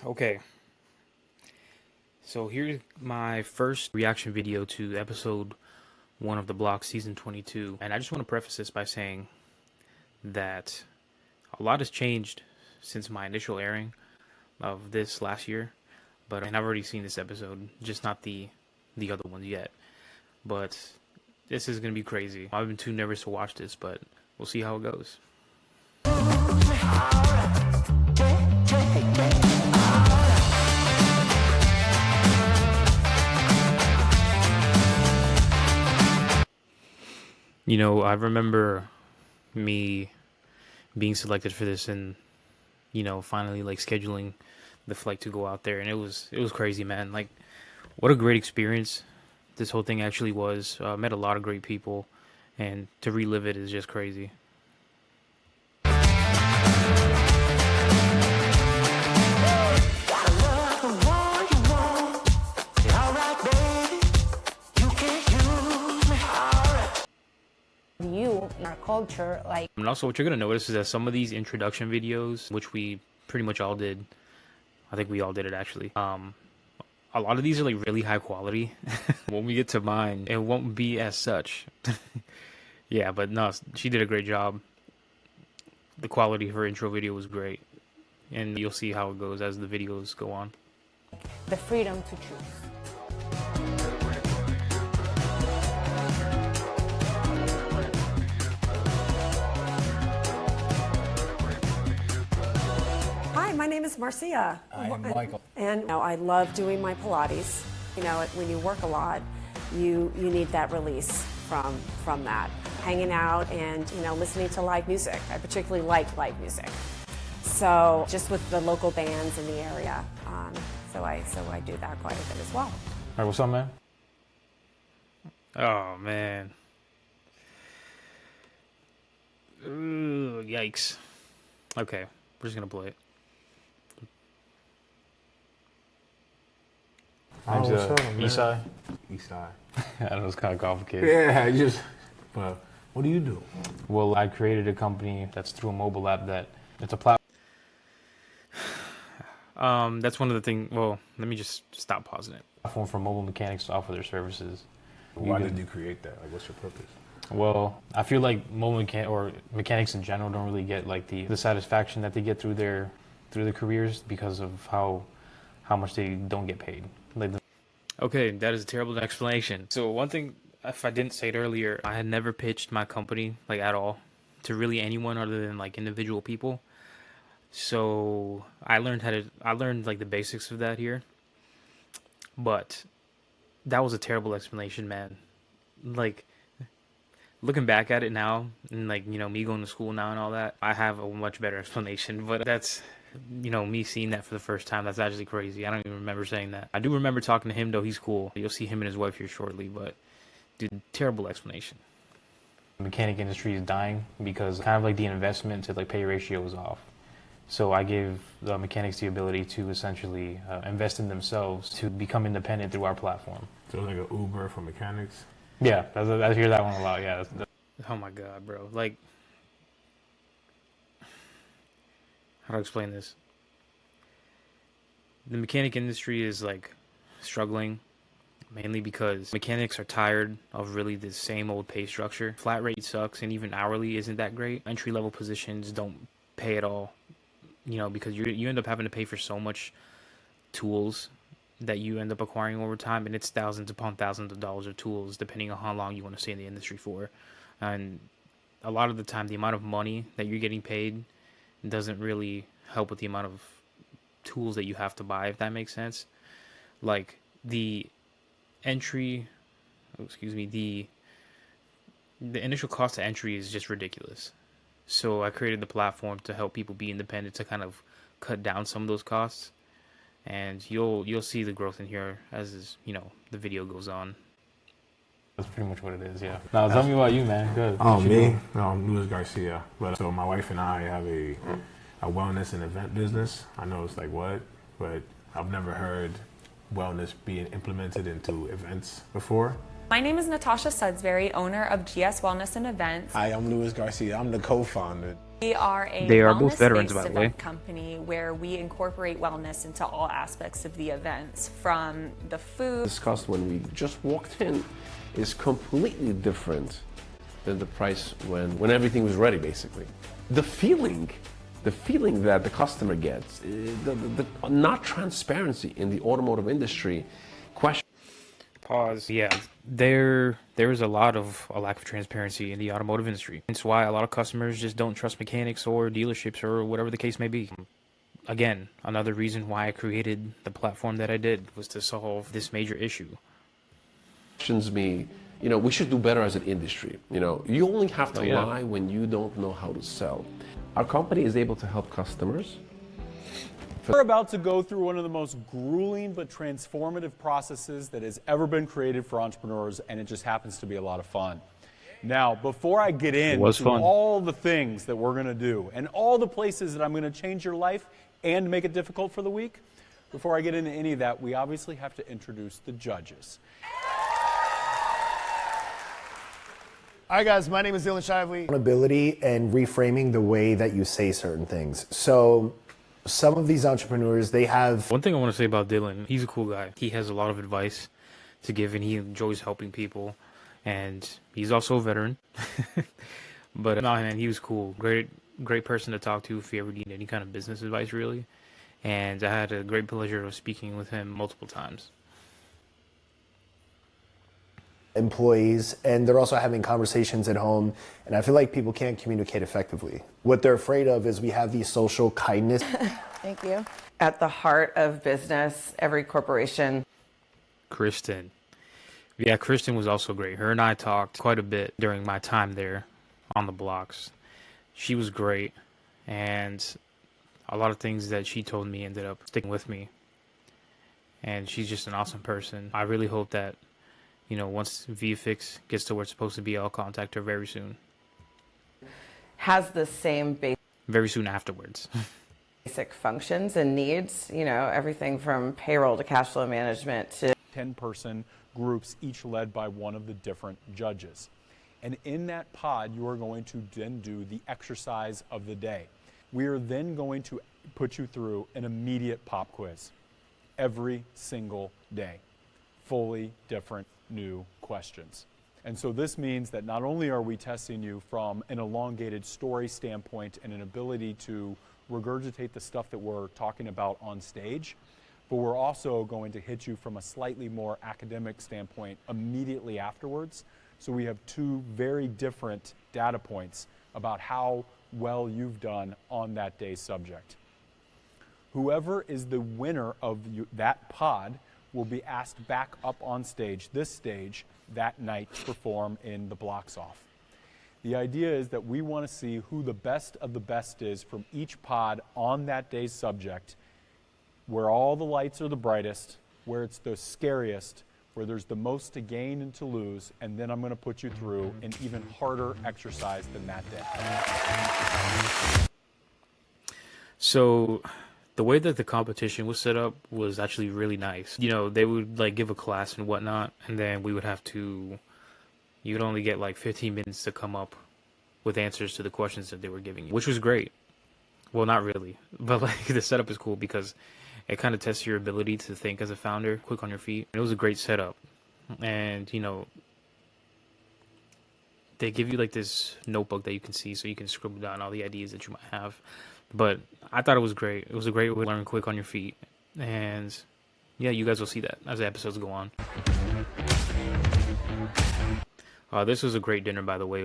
Okay, so here's my first reaction video to episode 1 of the Blox season 22. And I just want to preface this by saying that a lot has changed since my initial airing of this last year. And I've already seen this episode, just not the other ones yet. But this is going to be crazy. I've been too nervous to watch this, but we'll see how it goes. You know, I remember me being selected for this and, you know, finally like scheduling the flight to go out there, and it was crazy, man. Like, what a great experience this whole thing actually was. Met a lot of great people, and to relive it is just crazy. You in our culture, like, And also what you're gonna notice is that some of these introduction videos, which we pretty much all did, I think we all did it actually, a lot of these are like really high quality. When we get to mine, it won't be as such. Yeah, but no, she did a great job. The quality of her intro video was great, and you'll see how it goes as the videos go on. the freedom to choose. Hi, my name is Marcia. I'm Michael. And I love doing my Pilates. You know, when you work a lot, you need that release from that. Hanging out and, you know, listening to live music. I particularly like live music. So just with the local bands in the area. So I do that quite a bit as well. All right, what's up, man? Oh man. Ooh, yikes. Okay, we're just gonna play it. I'm what's up, man? Eastside. Eastside. I know it's kind of complicated. Yeah, but what do you do? Well, I created a company that's through a mobile app that it's a platform. That's one of the things. Well, let me just stop pausing it. Platform for mobile mechanics to offer their services. Why did you create that? Like, what's your purpose? Well, I feel like mechanics in general don't really get like the satisfaction that they get through their careers because of how much they don't get paid. Like Okay, that is a terrible explanation. So one thing, if I didn't say it earlier, I had never pitched my company like at all to really anyone other than like individual people. So I learned like the basics of that here. But that was a terrible explanation, man. Like, looking back at it now, and like, you know, me going to school now and all that, I have a much better explanation. But that's, you know, me seeing that for the first time, that's actually crazy. I don't even remember saying that. I do remember talking to him, though. He's cool. You'll see him and his wife here shortly. But, dude, terrible explanation. the mechanic industry is dying because kind of like the investment to like pay ratio is off. So I gave the mechanics the ability to essentially invest in themselves to become independent through our platform. So it's like an Uber for mechanics? Yeah, I hear that one a lot. Yeah. Oh my god, bro. Like, how do I explain this? The mechanic industry is like struggling mainly because mechanics are tired of really the same old pay structure. Flat rate sucks, and even hourly isn't that great. Entry level positions don't pay at all, you know, because you end up having to pay for so much tools that you end up acquiring over time, and it's thousands upon thousands of dollars of tools depending on how long you want to stay in the industry for. And a lot of the time, the amount of money that you're getting paid doesn't really help with the amount of tools that you have to buy, if that makes sense. Like, the entry, the initial cost of entry is just ridiculous. So I created the platform to help people be independent, to kind of cut down some of those costs. And you'll see the growth in here as, you know, the video goes on. That's pretty much what it is, yeah. Now, tell me about you, man. Good. Oh, me? No, I'm Luis Garcia. But so my wife and I have a wellness and event business. I know it's like what, but I've never heard wellness being implemented into events before. My name is Natasha Sudsbury, owner of GS Wellness and Events. Hi, I'm Luis Garcia. I'm the co-founder. We are a They are both veterans, wellness-based by the way. event company where we incorporate wellness into all aspects of the events, from the food. Discussed when we just walked in is completely different than the price when everything was ready, basically. The feeling that the customer gets, the not transparency in the automotive industry, question. Pause. Yeah, there is a lack of transparency in the automotive industry. It's why a lot of customers just don't trust mechanics or dealerships or whatever the case may be. Again, another reason why I created the platform that I did was to solve this major issue. Questions me, we should do better as an industry. You only have to lie when you don't know how to sell. Our company is able to help customers. We're about to go through one of the most grueling but transformative processes that has ever been created for entrepreneurs, and it just happens to be a lot of fun. Now, before I get into all the things that we're going to do and all the places that I'm going to change your life and make it difficult for the week, before I get into any of that, we obviously have to introduce the judges. Hi guys, my name is Dylan Shively. Accountability and reframing the way that you say certain things. So some of these entrepreneurs, they have... One thing I want to say about Dylan, he's a cool guy. He has a lot of advice to give, and he enjoys helping people. And he's also a veteran. But no, man, he was cool. Great person to talk to if you ever need any kind of business advice, really. And I had a great pleasure of speaking with him multiple times. Employees, and they're also having conversations at home, and I feel like people can't communicate effectively. What they're afraid of is we have these social kindness. Thank you. At the heart of business, every corporation. Kristen. Yeah, Kristen was also great. Her and I talked quite a bit during my time there on the Blox. She was great, and a lot of things that she told me ended up sticking with me. And she's just an awesome person. I really hope that once ViaFix gets to where it's supposed to be, I'll contact her very soon. Has the same very soon afterwards. basic functions and needs, everything from payroll to cash flow management to 10-person groups, each led by one of the different judges. And in that pod, you are going to then do the exercise of the day. We are then going to put you through an immediate pop quiz every single day. Fully different new questions. And so this means that not only are we testing you from an elongated story standpoint and an ability to regurgitate the stuff that we're talking about on stage, but we're also going to hit you from a slightly more academic standpoint immediately afterwards. So we have two very different data points about how well you've done on that day's subject. Whoever is the winner of that pod will be asked back up on stage, this stage, that night to perform in the Blox Off. The idea is that we want to see who the best of the best is from each pod on that day's subject, where all the lights are the brightest, where it's the scariest, where there's the most to gain and to lose, and then I'm going to put you through an even harder exercise than that day. So the way that the competition was set up was actually really nice. They would give a class and whatnot, and then we would have to, you'd only get 15 minutes to come up with answers to the questions that they were giving you, which was great. Well, not really, but the setup is cool because it kind of tests your ability to think as a founder, quick on your feet. It was a great setup. And, they give you this notebook that you can see so you can scribble down all the ideas that you might have. But I thought it was great. It was a great way to learn quick on your feet. And yeah, you guys will see that as the episodes go on. This was a great dinner, by the way.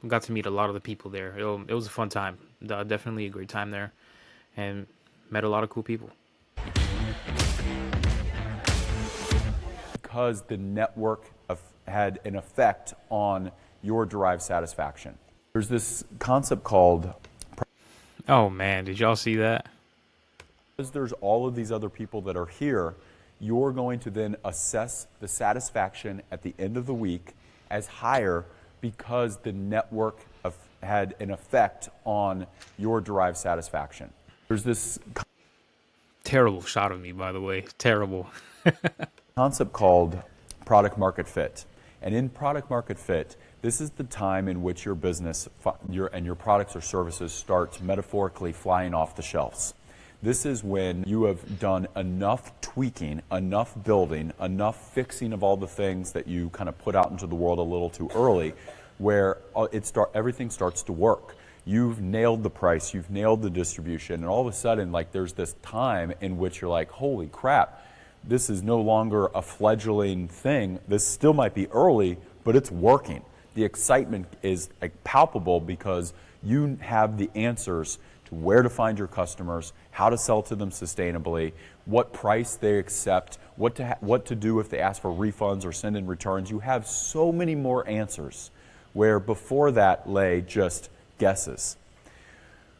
Got to meet a lot of the people there. It was a fun time. Definitely a great time there. And met a lot of cool people. Because the network had an effect on your derived satisfaction. There's this concept called... Oh man, did y'all see that? Because there's all of these other people that are here, you're going to then assess the satisfaction at the end of the week as higher because the network had an effect on your derived satisfaction. There's this terrible shot of me, by the way. Terrible. concept called product market fit. And in product market fit, This is the time in which your business and your products or services starts metaphorically flying off the shelves. This is when you have done enough tweaking, enough building, enough fixing of all the things that you kind of put out into the world a little too early, where everything starts to work. You've nailed the price, you've nailed the distribution, and all of a sudden, like, there's this time in which you're like, holy crap, this is no longer a fledgling thing. This still might be early, but it's working. The excitement is like palpable because you have the answers to where to find your customers, how to sell to them sustainably, what price they accept, what to do if they ask for refunds or send in returns. You have so many more answers, where before that lay just guesses.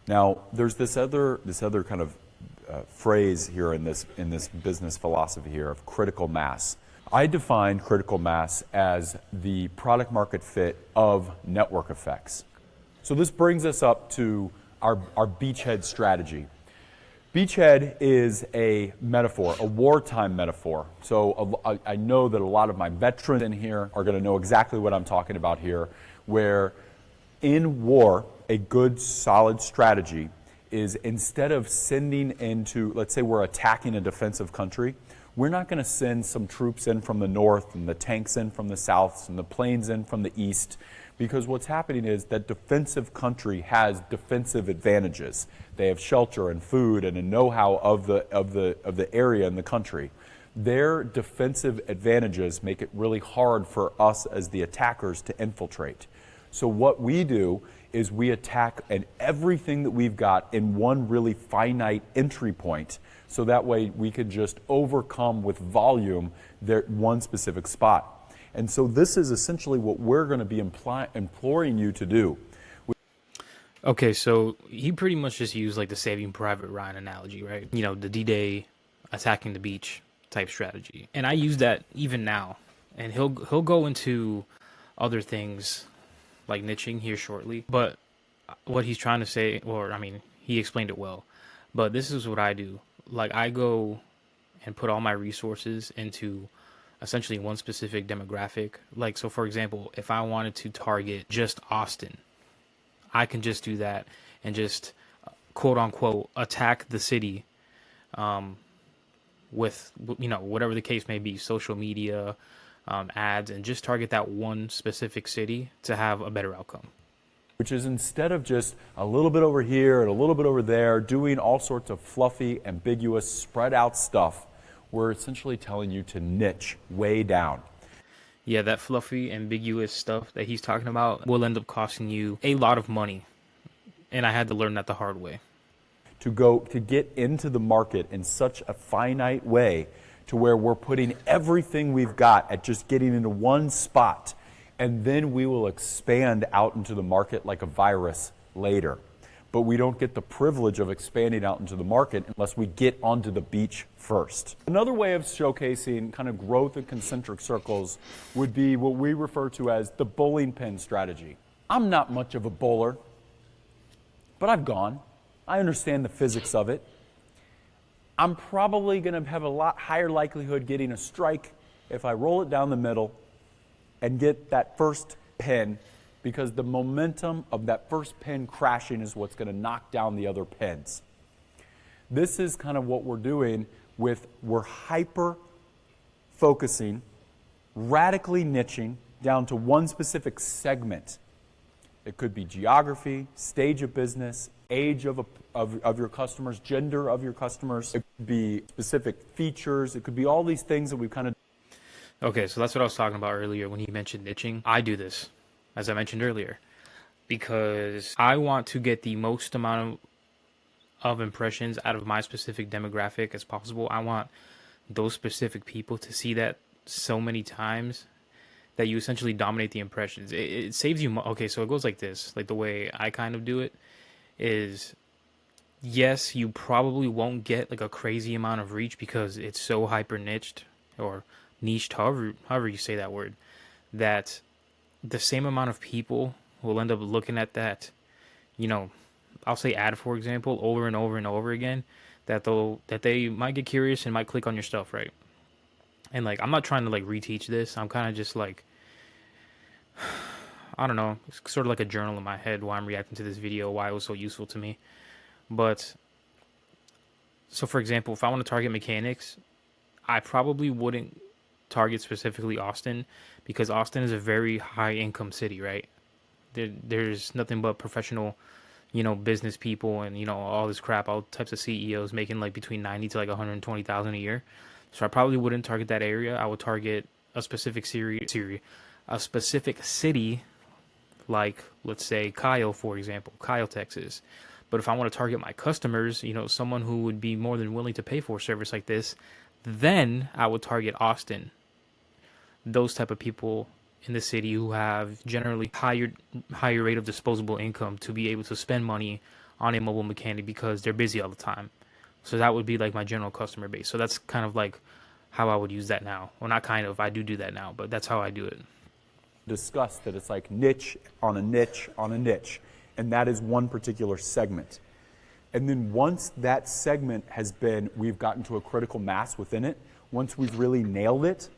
Now, there's this other kind of phrase here in this business philosophy here of critical mass. I define critical mass as the product market fit of network effects. So this brings us up to our beachhead strategy. Beachhead is a metaphor, a wartime metaphor. So I know that a lot of my veterans in here are going to know exactly what I'm talking about here, where in war, a good solid strategy is, instead of sending into, let's say we're attacking a defensive country, we're not going to send some troops in from the north and the tanks in from the south and the planes in from the east, because what's happening is that defensive country has defensive advantages. They have shelter and food and a know-how of the area and the country. Their defensive advantages make it really hard for us as the attackers to infiltrate. So what we do is we attack everything that we've got in one really finite entry point, so that way we can just overcome with volume one specific spot. And so this is essentially what we're going to be imploring you to do. Okay, so he pretty much just used like the Saving Private Ryan analogy, right? You know, the D-Day attacking the beach type strategy. And I use that even now. And he'll go into other things like niching here shortly. But what he's trying to say, or I mean, he explained it well. But this is what I do. Like, I go and put all my resources into essentially one specific demographic. Like, so for example, if I wanted to target just Austin, I can just do that and just quote unquote attack the city with, you know, whatever the case may be, social media, ads, and just target that one specific city to have a better outcome. Which is, instead of just a little bit over here and a little bit over there, doing all sorts of fluffy, ambiguous, spread out stuff, we're essentially telling you to niche way down. Yeah, that fluffy, ambiguous stuff that he's talking about will end up costing you a lot of money. And I had to learn that the hard way. To get into the market in such a finite way to where we're putting everything we've got at just getting into one spot, and then we will expand out into the market like a virus later. But we don't get the privilege of expanding out into the market unless we get onto the beach first. Another way of showcasing kind of growth in concentric circles would be what we refer to as the bowling pin strategy. I'm not much of a bowler, but I've gone. I understand the physics of it. I'm probably going to have a lot higher likelihood getting a strike if I roll it down the middle and get that first pin, because the momentum of that first pin crashing is what's going to knock down the other pins. This is kind of what we're doing we're hyper focusing, radically niching down to one specific segment. It could be geography, stage of business, age of your customers, gender of your customers. It could be specific features. It could be all these things that we've kind of... Okay, so that's what I was talking about earlier when he mentioned niching. I do this, as I mentioned earlier, because I want to get the most amount of impressions out of my specific demographic as possible. I want those specific people to see that so many times that you essentially dominate the impressions. It saves you... Okay, so it goes like this. Like, the way I kind of do it is, yes, you probably won't get like a crazy amount of reach because it's so hyper niched or niched, however you say that word, that the same amount of people will end up looking at that, you know, I'll say ad, for example, over and over and over again, that they might get curious and might click on your stuff, right? And like, I'm not trying to like reteach this. I'm kind of just like, I don't know, it's sort of like a journal in my head why I'm reacting to this video, why it was so useful to me. But so for example, if I want to target mechanics, I probably wouldn't target specifically Austin, because Austin is a very high income city, right? There's nothing but professional, business people and, all this crap, all types of CEOs making like between 90 to like 120,000 a year. So I probably wouldn't target that area. I would target a specific a specific city, like let's say Kyle, for example, Kyle, Texas. But if I want to target my customers, someone who would be more than willing to pay for a service like this, then I would target Austin. Those type of people in the city who have generally higher rate of disposable income to be able to spend money on a mobile mechanic because they're busy all the time. So that would be like my general customer base. So that's kind of like how I would use that now. Well, not kind of, I do that now, but that's how I do it. Discuss that it's like niche on a niche on a niche, and that is one particular segment. And then once that segment we've gotten to a critical mass within it, once we've really nailed it,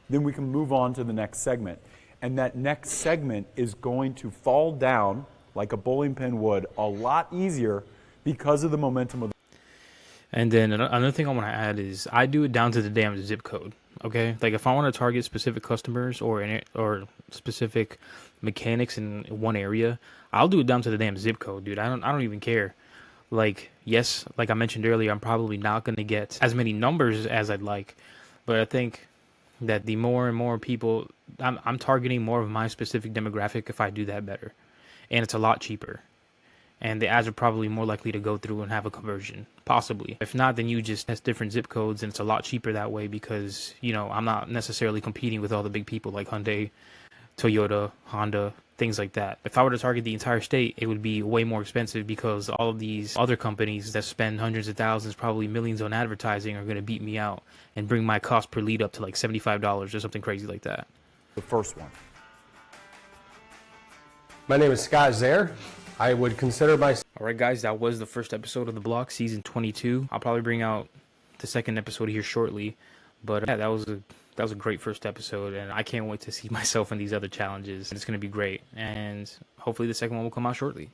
then we can move on to the next segment. And that next segment is going to fall down like a bowling pin would a lot easier because of the momentum of the. And then another thing I want to add is I do it down to the damn zip code. Okay, like if I want to target specific customers or specific mechanics in one area, I'll do it down to the damn zip code, dude. I don't even care. Like, yes, like I mentioned earlier, I'm probably not going to get as many numbers as I'd like, but I think that the more and more people, I'm targeting more of my specific demographic if I do that better, and it's a lot cheaper. And the ads are probably more likely to go through and have a conversion, possibly. If not, then you just test different zip codes, and it's a lot cheaper that way because, I'm not necessarily competing with all the big people like Hyundai, Toyota, Honda, things like that. If I were to target the entire state, it would be way more expensive because all of these other companies that spend hundreds of thousands, probably millions on advertising are going to beat me out and bring my cost per lead up to like $75 or something crazy like that. The first one. My name is Scott Zaire. I would consider myself. All right, guys, that was the first episode of the Blox, season 22. I'll probably bring out the second episode here shortly, but yeah, that was a great first episode, and I can't wait to see myself in these other challenges. It's going to be great, and hopefully the second one will come out shortly.